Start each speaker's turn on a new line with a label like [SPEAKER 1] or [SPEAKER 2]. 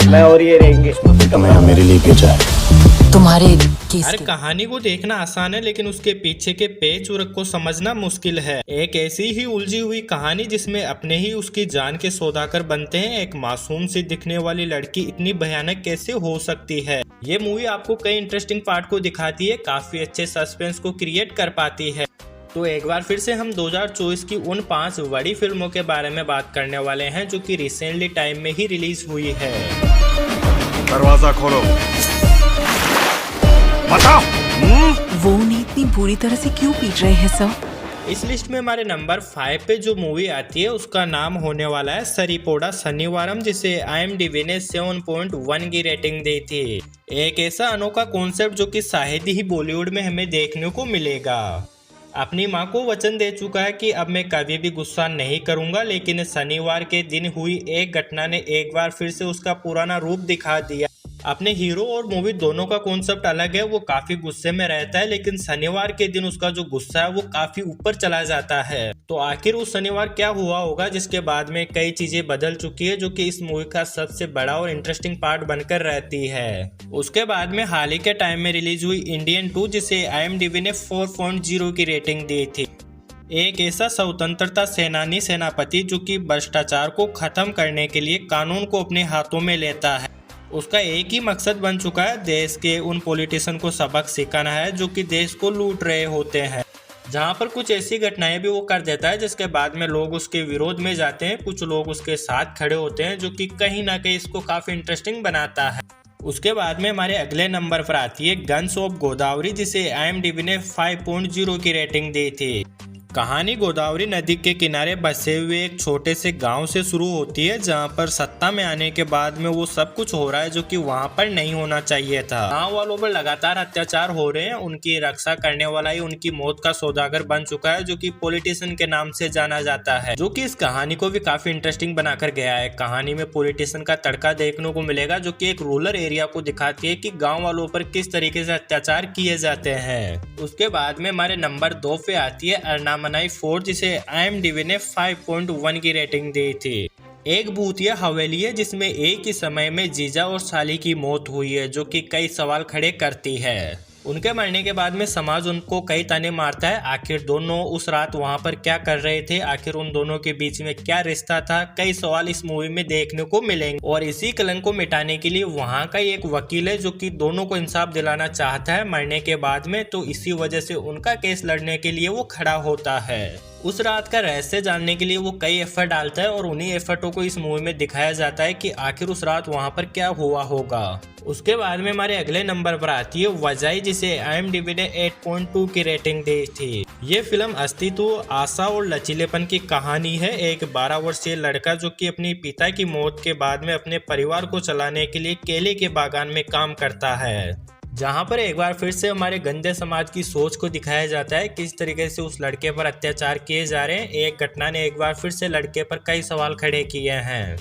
[SPEAKER 1] मैं और ये रहेंगे।
[SPEAKER 2] मैं मेरे लिए भेजा है
[SPEAKER 3] तुम्हारे केस
[SPEAKER 4] अरे कहानी को देखना आसान है लेकिन उसके पीछे के पेच उरक को समझना मुश्किल है। एक ऐसी ही उलझी हुई कहानी जिसमें अपने ही उसकी जान के सौदागर बनते हैं। एक मासूम सी दिखने वाली लड़की इतनी भयानक कैसे हो सकती है। ये मूवी आपको कई इंटरेस्टिंग पार्ट को दिखाती है, काफी अच्छे सस्पेंस को क्रिएट कर पाती है। तो एक बार फिर से हम 2024 की उन 5 बड़ी फिल्मों के बारे में बात करने वाले हैं जो कि रिसेंटली टाइम में ही रिलीज हुई है।
[SPEAKER 2] दरवाजा खोलो, बताओ।
[SPEAKER 3] वो उन्हें इतनी बुरी तरह से क्यों पीट रहे हैं सर?
[SPEAKER 4] इस लिस्ट में हमारे नंबर 5 पे जो मूवी आती है उसका नाम होने वाला है सरिपोड़ा शनिवारम, जिसे IMDb ने 7.1 की रेटिंग दी थी। एक ऐसा अनोखा कॉन्सेप्ट जो कि शायद ही बॉलीवुड में हमें देखने को मिलेगा। अपनी मां को वचन दे चुका है कि अब मैं कभी भी गुस्सा नहीं करूंगा, लेकिन शनिवार के दिन हुई एक घटना ने एक बार फिर से उसका पुराना रूप दिखा दिया। अपने हीरो और मूवी दोनों का कॉन्सेप्ट अलग है। वो काफी गुस्से में रहता है लेकिन शनिवार के दिन उसका जो गुस्सा है वो काफी ऊपर चला जाता है। तो आखिर उस शनिवार क्या हुआ होगा जिसके बाद में कई चीजें बदल चुकी है, जो कि इस मूवी का सबसे बड़ा और इंटरेस्टिंग पार्ट बनकर रहती है। उसके बाद में हाल ही के टाइम में रिलीज हुई इंडियन 2, जिसे IMDb ने 4.0 की रेटिंग दी थी। एक ऐसा स्वतंत्रता सेनानी सेनापति जो कि भ्रष्टाचार को खत्म करने के लिए कानून को अपने हाथों में लेता है। उसका एक ही मकसद बन चुका है, देश के उन पॉलिटिशियन को सबक सिखाना है जो कि देश को लूट रहे होते हैं। जहां पर कुछ ऐसी घटनाएं भी वो कर देता है जिसके बाद में लोग उसके विरोध में जाते हैं, कुछ लोग उसके साथ खड़े होते हैं, जो कि कहीं ना कहीं इसको काफी इंटरेस्टिंग बनाता है। उसके बाद में हमारे अगले नंबर पर आती है गन्स ऑफ गोदावरी, जिसे IMDb ने 5.0 की रेटिंग दी थी। कहानी गोदावरी नदी के किनारे बसे हुए एक छोटे से गांव से शुरू होती है, जहां पर सत्ता में आने के बाद में वो सब कुछ हो रहा है जो कि वहां पर नहीं होना चाहिए था। गांव वालों पर लगातार अत्याचार हो रहे हैं। उनकी रक्षा करने वाला ही उनकी मौत का सौदागर बन चुका है, जो कि पॉलिटिशियन के नाम से जाना जाता है, जो कि इस कहानी को भी काफी इंटरेस्टिंग बनाकर गया है। कहानी में पॉलिटिशियन का तड़का देखने को मिलेगा, जो कि एक रूरल एरिया को दिखाती है कि गाँव वालों पर किस तरीके से अत्याचार किए जाते हैं। उसके बाद में हमारे नंबर 2 पे आती है अर्नामनाई फोर्ट, जिसे IMDb ने 5.1 की रेटिंग दी थी। एक भूतिया हवेली है जिसमें एक ही समय में जीजा और साली की मौत हुई है, जो कि कई सवाल खड़े करती है। उनके मरने के बाद में समाज उनको कई ताने मारता है। आखिर दोनों उस रात वहां पर क्या कर रहे थे, आखिर उन दोनों के बीच में क्या रिश्ता था, कई सवाल इस मूवी में देखने को मिलेंगे। और इसी कलंक को मिटाने के लिए वहां का एक वकील है जो कि दोनों को इंसाफ दिलाना चाहता है मरने के बाद में, तो इसी वजह से उनका केस लड़ने के लिए वो खड़ा होता है। उस रात का रहस्य जानने के लिए वो कई एफर्ट डालता है और उन्हीं एफर्टों को इस मूवी में दिखाया जाता है कि आखिर उस रात वहां पर क्या हुआ होगा। उसके बाद में हमारे अगले नंबर पर आती है वजाई, जिसे IMDb ने 8.2 की रेटिंग दी थी। ये फिल्म अस्तित्व, आशा और लचीलेपन की कहानी है। एक 12 वर्षीय लड़का जो कि अपनी पिता की मौत के बाद में अपने परिवार को चलाने के लिए केले के बागान में काम करता है, जहां पर एक बार फिर से हमारे गंदे समाज की सोच को दिखाया जाता है, किस तरीके से उस लड़के पर अत्याचार किए जा रहे हैं। एक घटना ने एक बार फिर से लड़के पर कई सवाल खड़े किए हैं।